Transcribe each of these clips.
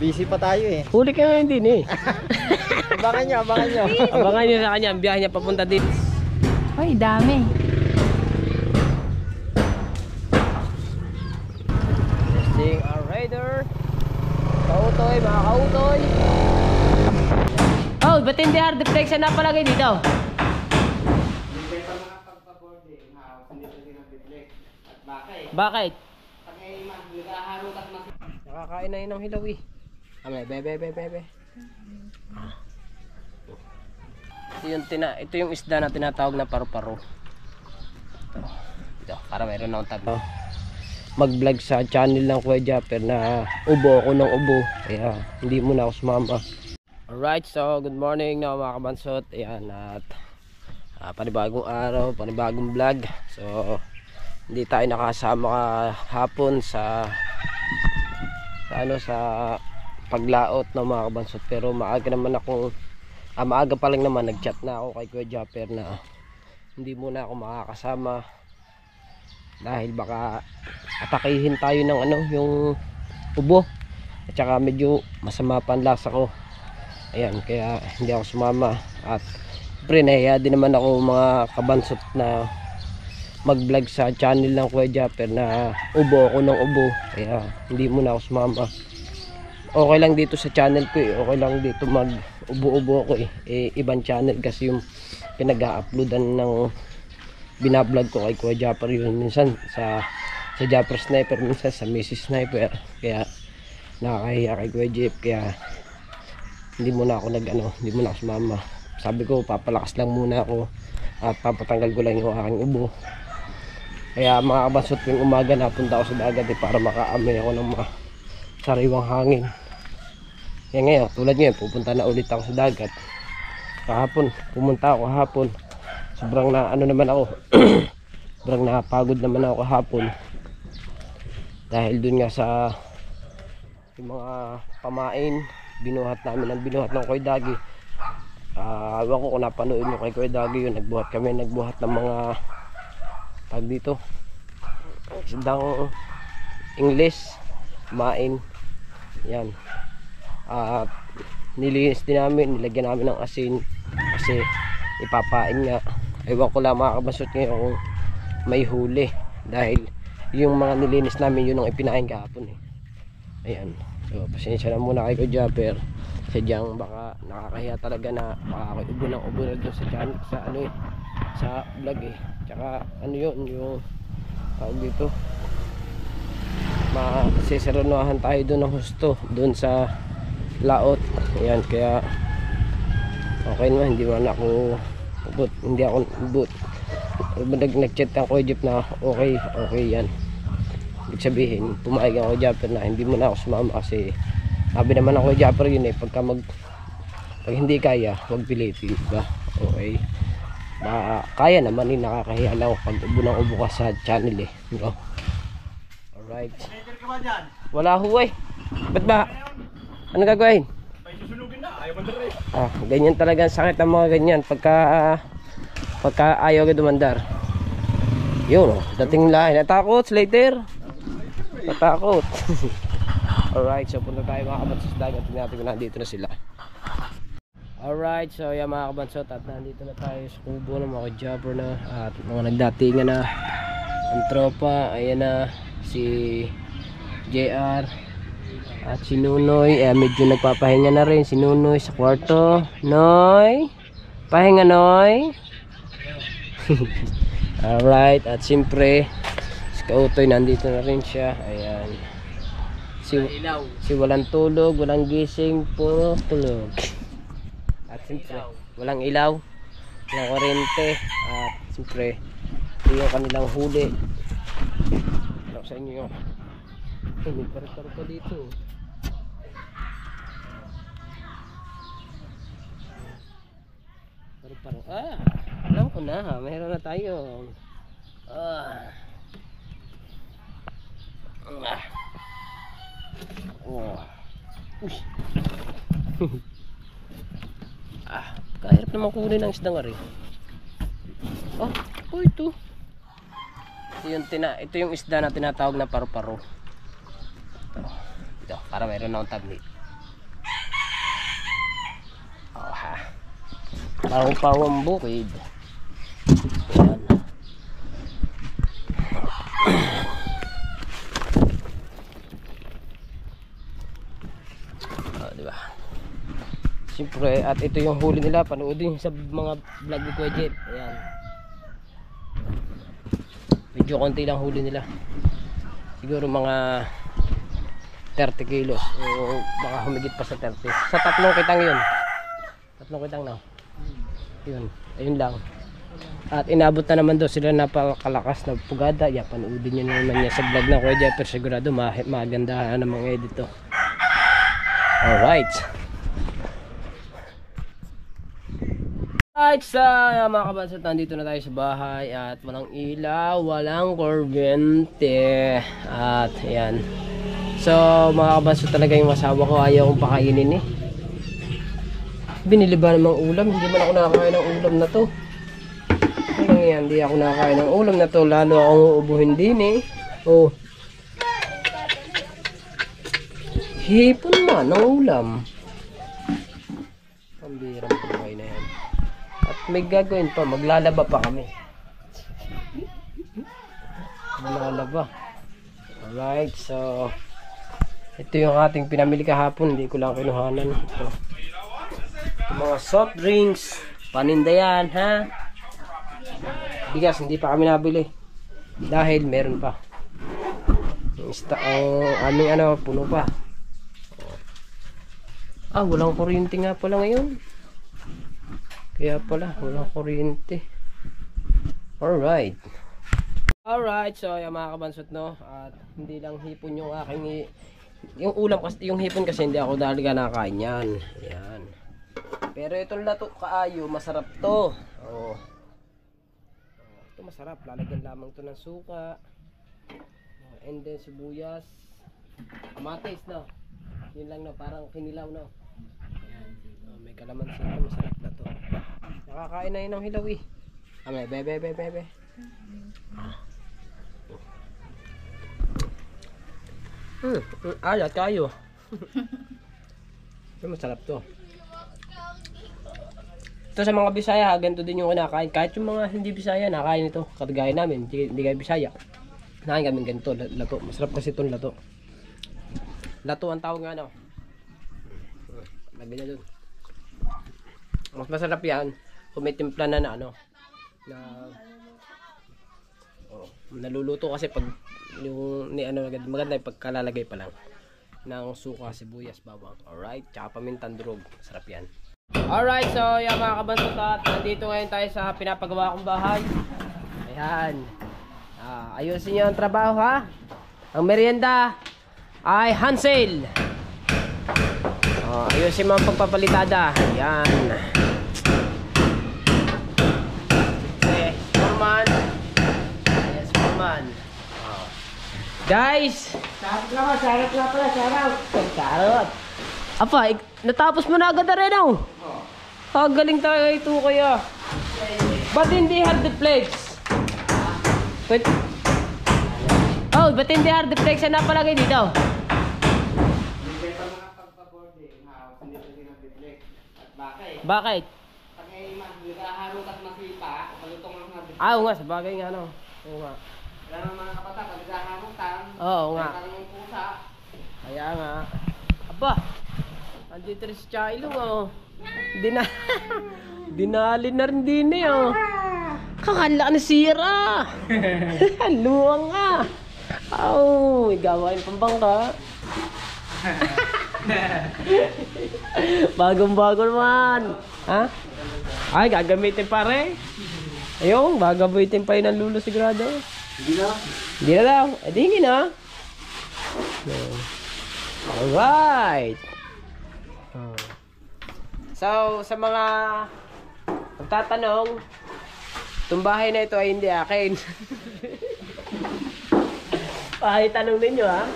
Busy pa tayo eh. Huli ka ngayon din eh. Abangan nyo, abangan nyo. Abangan nyo sa kanya, ang biyahe niya papunta din. Ay, dami. Testing our radar. Kautoy, mga kautoy. Oh, ba't hindi hard deflection na palagay dito? Bakit? Nakakain na yun ng hilaw eh. Amay, bebe. Ito yung isda na tinatawag na paru-paro. Ito, para mayroon akong tag. Mag-vlog sa channel ng Kuya Japper na ubo ako ng ubo. Kaya hindi muna ako sumama. Alright, so good morning na mga kabansot. Ayan, at panibagong araw, panibagong vlog. So hindi tayo nakasama kahapon sa paglaot ng mga kabansot, pero maaga naman akong maaga pa lang naman nagchat na ako kay Kuya Japper na hindi muna ako makakasama dahil baka atakihin tayo ng yung ubo at saka medyo masama pa ang lasa ko. Ayan, kaya hindi ako sumama. At pre, nahiya din naman ako mga kabansot na mag-vlog sa channel ng Kuya Japper na ubo ako ng ubo. Kaya hindi muna ako sumama. Okay lang dito sa channel ko eh. Okay lang dito mag-ubo-ubo ako eh. Ibang channel kasi yung pinag-a-uploadan ng binablog ko kay Kuya Japper yun. Minsan sa Japper Sniper, minsan sa Mrs. Sniper. Kaya nakakahiya kay Kuya Jeep. Kaya hindi muna ako hindi muna ako sumama. Sabi ko papalakas lang muna ako at papatanggal ko lang yung aking ubo. Kaya mga kabansot, yung umaga napunta ako sa dagat para makaamoy ako ng mga sariwang hangin. Yan ngayon, tulad ngayon, pupunta na ulit ako sa dagat. Pumunta ako kahapon. Sobrang naman ako. Sobrang napagod naman ako kahapon. Dahil dun nga sa yung mga pamain, binuhat ng Kuya Dagi. Ewan ko kung napanood nyo kay Kuya Dagi yun. Nagbuhat ng mga tag dito, isdang English, main. Yan. At nilinis din namin, nilagyan namin ng asin kasi ipapain nga. Ewan ko lang mga kabansot ngayon kung may huli dahil yung mga nilinis namin yun ang ipinain kahapon eh. Ayan, so pasensya na muna kay Kuya Japper. Sadyang baka nakakahiya talaga na makakaubo ng ubo na doon sa channel, sa vlog eh. Tsaka yung tawag dito, masisirunuhan tayo doon ng husto doon sa laot. Ayan, kaya okay naman, hindi man ako ubot. Nag-chat ang Kuya Jeep na okay yan. Ibig sabihin, pumayag ang Kuya Japper na hindi mo na ako sumama kasi sabi naman ako Kuya Japper yun eh, pag hindi kaya, huwag pilitin, diba? Okay, kaya naman eh, nakakahiya lang pag ubo ng ubo ka sa channel eh, diba? Alright, wala huway. Ba't ba? Ano gagawin? Ganyan talaga ang sakit ng mga ganyan pagka ayaw ka dumandar. Yun oh, dating lahi. Natakot, Slater. Natakot. Alright, so punta tayo mga kabansot sa dagat. Tingnan natin kung nandito na sila. Alright, so yan mga kabansot, at nandito na tayo sa kubo ng mga Japper na at mga nagdatingan na ang tropa. Ayan na si JR at si Nunoy. Medyo nagpapahinga na rin si Nunoy sa kwarto. Noy, pahinga Noy. Alright, at siyempre si Kautoy nandito na rin siya. Ayan, si walang tulog, walang gising, puro tulog. At siyempre walang ilaw, walang kuryente. At siyempre ito yung kanilang huli. Ano sa inyo yung may parang pa dito. Parang alam ko na, mayroon na tayo. Kahirap naman kunin ang isda nga rin. Ito. Ito yung isda na tinatawag na paru-paro. Ito, para mayroon akong tag Pawang bukid. Ayan. Diba? Siyempre, at ito yung huli nila. Panoodin sa mga vlog ni Kuya Jeff. Ayan. Medyo konti lang huli nila. Siguro mga 30 kilos o baka humigit pa sa 30. Sa tatlong kitang yun. Tatlong kitang na. Yun. Ayun lang. At inabot na naman daw sila napakalakas na pugada. Yeah, panoodin nyo naman niya sa vlog na Kuya Jeff. Sigurado maganda ng mga edit to. Alright. Alright, sa mga kabansat, nandito na tayo sa bahay at walang ilaw, walang kuryente. At ayan. So mga kabansat, talaga yung asawa ko ayaw kong pakainin eh. Binili ba namang ulam? Hindi man ako nakakain ng ulam na to. Ano yan? Hindi ako nakakain ng ulam na to. Lalo akong uubuhin din eh. Oh. Hipon man ng ulam. Pambirang buhay na yan. At may gagawin pa, maglalaba pa kami. Maglalaba. Alright, so ito yung ating pinamili kahapon. Hindi ko lang kinuhanan. Ito mga soft drinks. Paninda yan, ha? Bigas, hindi pa kami nabili. Dahil meron pa. Ang aming puno pa. Walang kuryente nga pala ngayon. Kaya pala, walang kuryente. Alright. Alright, so yung mga kabansot, no? At hindi lang hipon yung aking yung ulam kasi, yung hipon kasi hindi ako dahil nakain yan. Ayan. Pero itong lato kaayo, masarap to. Oh. Ito masarap, lalagyan lamang to ng suka. And then sibuyas. Kamatis, no? Yun lang, no? Parang kinilaw, no? May kalamansi ito, masarap na to. Nakakain na yun ng hilaw eh. Bebe. Ayat kayo. Masarap to. Ito sa mga Bisaya, ganito din yung kinakain. Kahit yung mga hindi Bisaya, nakain ito. Katagaya namin, hindi kayo Bisaya. Nakain kami ganito, lato. Masarap kasi itong lato. Lato ang tawag nga, no? Lagyan na dun. Mas masarap yan kung may timpla na naluluto kasi pag yung maganda yung pagkalalagay pa lang ng suka, sibuyas, bawang. Alright, tsaka pamintan durog. Masarap yan. Alright, so yung mga kabansot, nandito ngayon tayo sa pinapagawa kong bahay. Ayan. Ayusin nyo ang trabaho, ha? Ang merienda ay Hansel. Ayusin mo ang pagpapalitada. Ayan. Okay, Foreman. Yes, Foreman. Guys! Sarap. Apa, natapos mo na agad na rin, oh. Galing tayo ito kaya. Ba't hindi hard flex? Ba't hindi hard flex na napalagay dito? Bakit? Pag may maghaharot at masipa, malutong lang natin. Oo nga, sa bagay nga, no? Oo nga. Wala naman mga kapatid, pag naghaharutan, Oo nga. parang yung pusa. Kaya nga. Aba, andito rin si Chailong, oh. Dinali na rin din eh, oh. Kakala ka na sira. Luwang nga. May gawain pambangka. Bagong-bago naman. Ha? Ay, gagamitin pare. Ayun, gagamitin pa yun ng lulo sigurado. Hindi na daw. Di hindi na. Alright. So, sa mga magtatanong, itong bahay na ito ay hindi akin. Tanong ninyo, ha?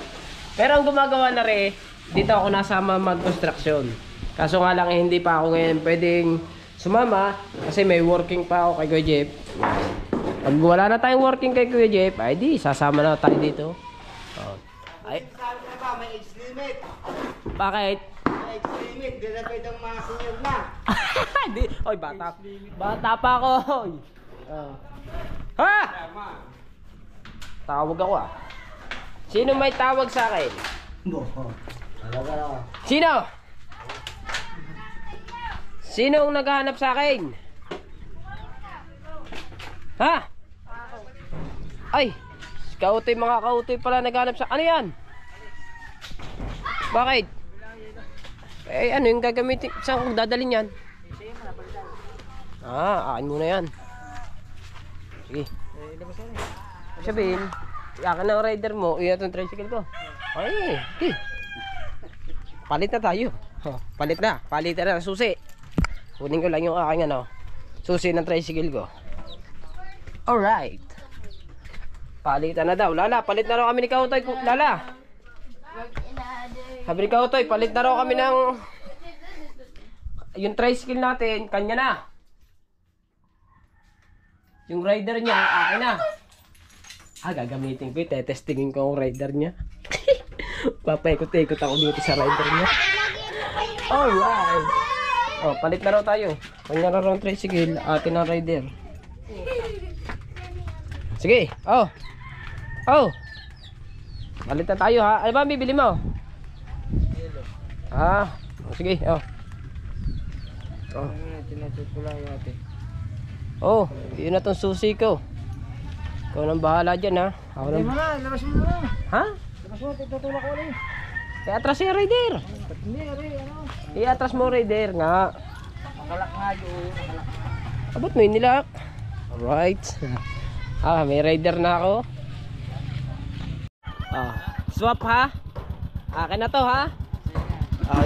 Pero ang gumagawa na rin, dito ako nasama mag-construction. Kaso nga lang hindi pa ako ngayon pwedeng sumama kasi may working pa ako kay Kuya Jeff. Pag wala na tayong working kay Kuya Jeff, ay di, sasama na tayo dito. Ay. May age limit. Bakit? May limit, di na pwedeng mga senior na. Hindi. Oy, bata. Bata pa ako. Oy. Ha? Tawag ako ah. Sino may tawag sa akin? Sino? Sino ang naghahanap sa akin? Ha? Ay, kautoy, mga kautoy pala naghahanap sa... Ano yan? Bakit? Eh, ano yung gagamitin? Saan kong dadalhin yan? Akin muna yan. Sige. Sabihin, akin ang rider mo, iya itong tricycle ko. Ay, okay. Palit na tayo. Palit na ng susi. Kunin ko lang yung aking susi ng tricycle ko. Alright. Palitan na daw. Lala, palit na raw kami ni Kautoy. Lala. Sabi ni Kautoy, palit na raw kami ng yung tricycle natin, kanya na. Yung rider niya, akin na. Gagamitin ko, testingin ko ang rider niya. Papaikot-ikot ako dito sa rider niya. Alright. Palit na raw tayo. Kanya na raw ang tricycle, atin ang rider. Sige, palit na tayo ha. Ano ba ang bibili mo? Sige, Tinatid ko lang yate. yun na tong susi ko. Ikaw nang bahala dyan ha. Hindi mo na, labas mo na. Ha? Labas mo, tutulak ko ulit. Atras si rider. Hindi, ano. Atras mo rider nga. Nakalak nga yun, nakalak nga. Abot mo yun nilak. Alright. May rider na ako. Swap ha. Akin na to ha.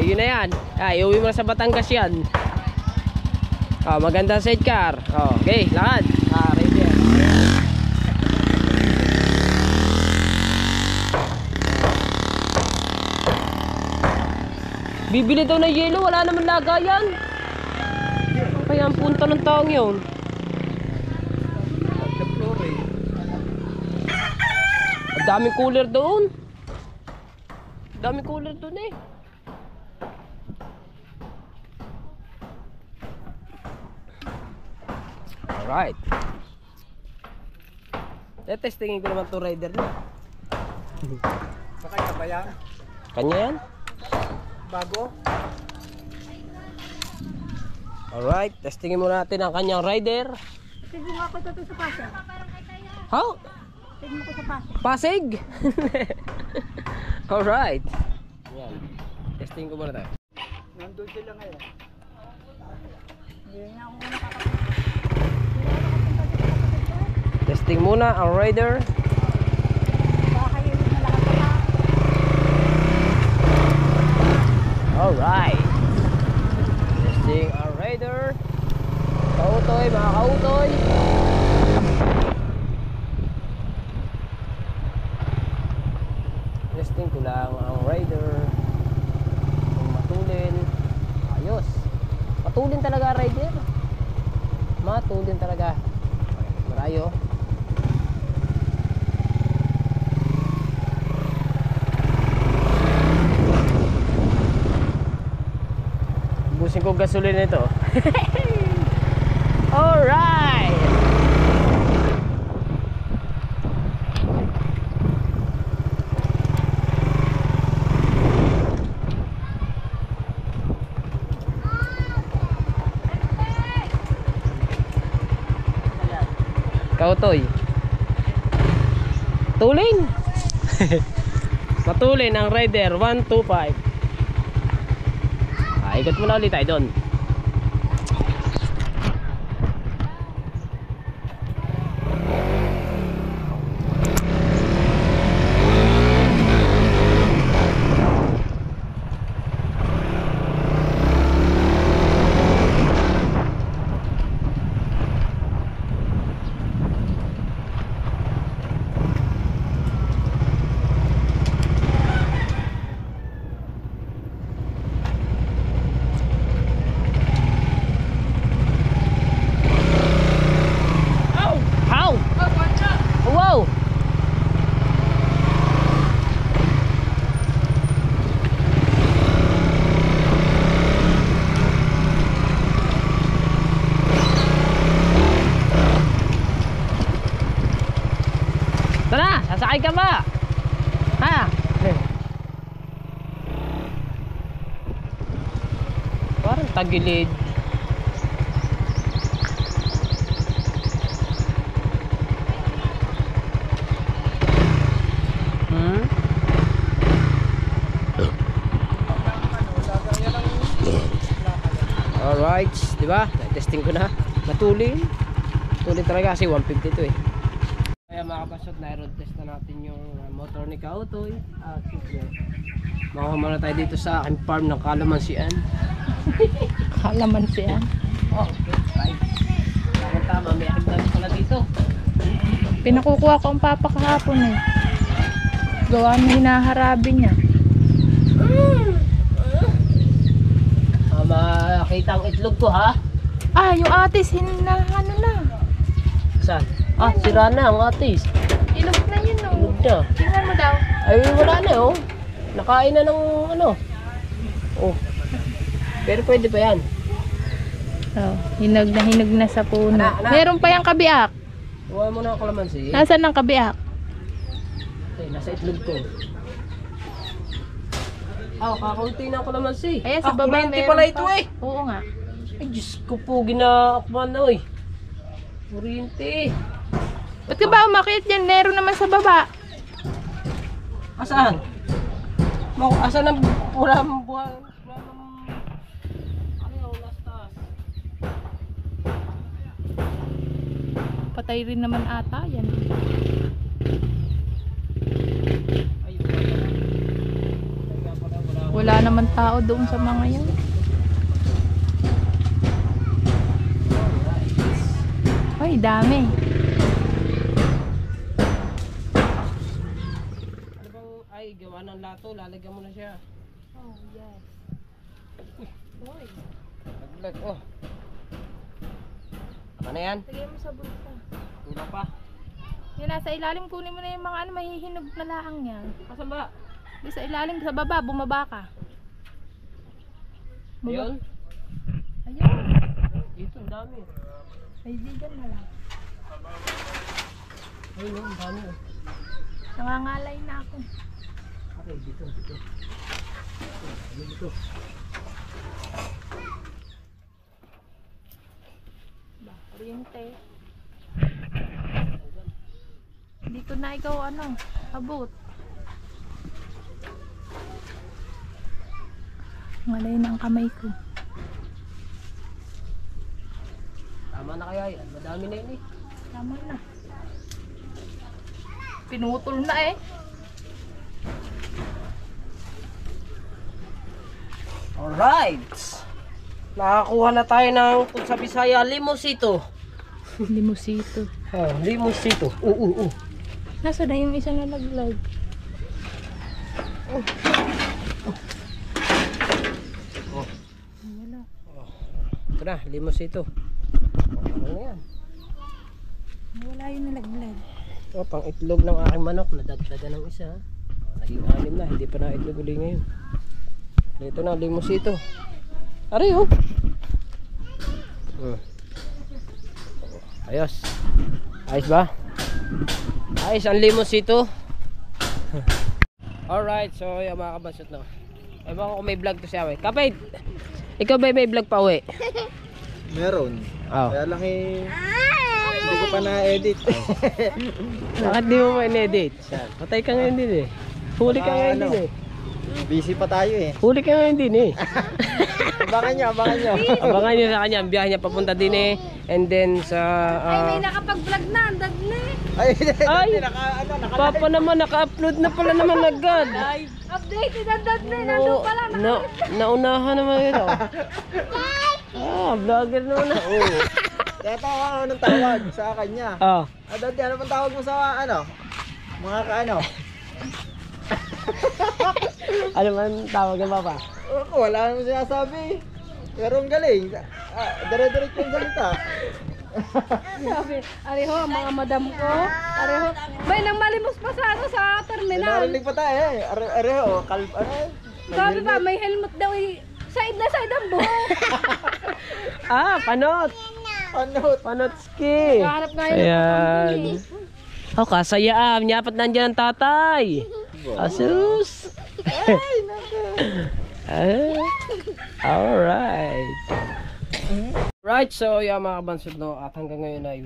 Yun na yan. Iuwi mo na sa Batangas yan. Magandang sidecar. Okay, lakad. Rider. Bibili daw ng yelo, wala naman lagayan. Kaya ang punta ng taong yun. Ang daming cooler doon. Daming cooler doon eh. Alright. Testingin ko naman to rider na. Sakay ka ba yan? Kanya yan? Bago? Alright, testingin muna natin ang kanyang rider. Tignan mo ako ito sa Pasig. How? Tignan ko sa Pasig. Pasig? Alright. Yan. Testing ko muna tayo. Nandun sila ngayon. Hindi na ako nakakapunta. Testing muna ang rider. Baka kayo yung malaki pa. Alright. Testing ang rider. Kautoy, mga kautoy. Testing ko lang ang rider. Kung matulin. Ayos. Matulin talaga rider. Matulin talaga. Marayo. Busin ko gasolina ito. Alright. Kautoy. Tulin. Matulin ang rider 125. Ikot muna ulit tayo doon. Sakay ka ba? Ha? Parang tagilid. Alright, di ba? Testing ko na. Matulin. Matulin talaga kasi 150 to eh. Kaya mga kapasot, na-road test na natin yung motor ni Kautoy. At sige, makuha muna tayo dito sa aking farm ng kalamansian. Kalamansian. Oh, okay. Right. Tama, may hagdan pala dito. Pinakukuha ko ang papa kahapon eh. Gawa ng hinaharabin niya. Makita ang itlog ko ha. Ah, yung atis, ano na. Saan? Ah, sira na ang atis. Ilog na yun oh. Itlog na. Tingnan mo daw. Ay, wala na oh. Nakain na ng ano. Oh. Pero pwede pa yan. Oh, hinag na sa puno. Ana. Meron pa yung kabiak. Huwag mo na ang kalamansi. Nasaan ang kabiak? Okay, nasa itlog ko. Ah, kakaunti na ang kalamansi. Ayan, sa baba kuryente meron pala pa. ito eh. Oo nga. Ay, Diyos ko po, ginaakman na eh. Kuryente. Ba't ka ba umakit yan? Meron naman sa baba. Asaan? Asan ang buwan? Ano yung last taas? Patay rin naman ata yan. Wala naman tao doon sa mga yan. Ay, dami. Ano bang, ay, gawa ng lato, lalagyan mo na siya. Oh, yes. Naglag, oh. Ano yan? Lagay mo sa bulsa. Tula pa. Yan, nasa ilalim, kunin mo na yung mga mahihinog na laang yan. Asan ba? Di sa ilalim, sa baba, bumaba ka. Ayun? Ayun. Dito, ang dami. Ay, di dyan na lang. Ayun, ang dami. Nangangalay na ako. Okay, dito. Dito. Ba, kuryente. Hindi ko na ikaw abot. Ngalay na ang kamay ko. Tama na kaya yan. Madami na yun eh. Tama na. Pinutol na eh. Alright. Nakakuha na tayo ng kung sa Bisaya, limosito. Limusito. Oh, limosito. Nasa na yung isa na nag-vlog? Wala. Ito na, limosito. Ano na yan? Wala yung nalaglag. Ito, pang itlog ng aking manok. Nadagdagan ng isa. Naging 6 na. Hindi pa na itlog uli ngayon. Ito na, limosito. Aray oh. Ayos. Ayos ba? Ayos ang limosito. Alright, so yung mga kabasot no. Ewan ko kung may vlog to siya. Kapit! Ikaw ba may vlog pa uwi? Meron. Oh. Kaya lang hindi ko pa na-edit. Bakit di mo ma-edit? Patay ka ngayon din eh. Huli ka ngayon din eh. Busy pa tayo eh. Huli ka ngayon din eh. Abangan nyo. Abangan nyo sa kanya, ang biyahe niya papunta din eh. And then sa... May nakapag-vlog na, ang dagne. Ay, Papa naman, naka-upload na pala naman agad. Updated ang dagne, nandun pala. Naunahan naman ito. Vlogger naman na. Kaya tawa ako ng tawag sa kanya. Dati, ano pang tawag mo sa mga kaano? Ano man tawag ng papa? Wala naman sinasabi. Pero ang galing. Dire-diretso yung salita. Sabi, areho, ang mga madam ko. Areho, may nang malimos pa sa terminal. Narinig pa tayo eh. Areho, Sabi pa, may helmet daw eh. Side na side ang buhok. Panot! Ano? Panotski! Kaharap nga yun. Ayan. Oh, kasayaan. Nyapat nandiyan ang tatay. Asus. Alright. Right, so yeah mga kabansod, no, at hanggang ngayon ay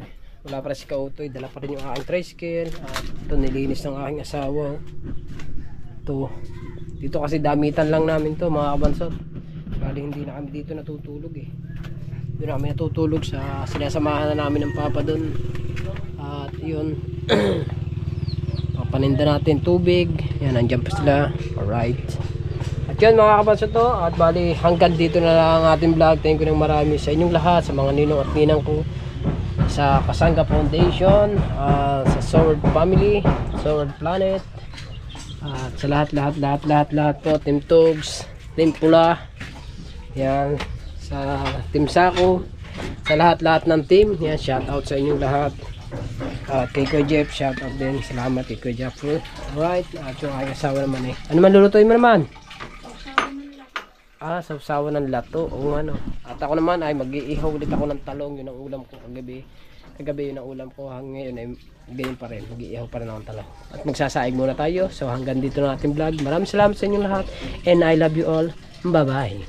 wala pa rin si Kautoy, dala pa rin yung aking tricycle. At ito nilinis ng aking asawa. Ito, dito kasi damitan lang namin to mga kabansod. Bali hindi na kami dito natutulog eh. Doon na kami natutulog sa sinasamahan na namin ng papa doon. At yun, papaninda natin tubig. Yan, nandiyan pa sila. Alright. At yun mga kabansod, to, at bali hanggang dito na lang ang ating vlog. Thank you ng marami sa inyong lahat, sa mga ninong at ninang ko, sa Kasangga Foundation, sa Sword Family, Sword Planet, at sa lahat po, Team Tugs, Team Pula, yan, sa Team Sako, sa lahat ng team, yan, shout out sa inyong lahat. At kay Kuya Jeff, shout out din, salamat kay Kuya Jeff. Alright, at yung aking asawa naman eh. Ano man lulutuin mo naman? Sawsawan ng lato o ano. At ako naman ay mag-iihaw ulit ako ng talong. Yun ang ulam ko kagabi yun ang ulam ko. Hanggang ngayon ay ganyan pa rin, mag-iihaw pa rin ako ng talong. At magsasaig muna tayo. So hanggang dito na ating vlog. Maraming salamat sa inyong lahat, and I love you all. Bye bye.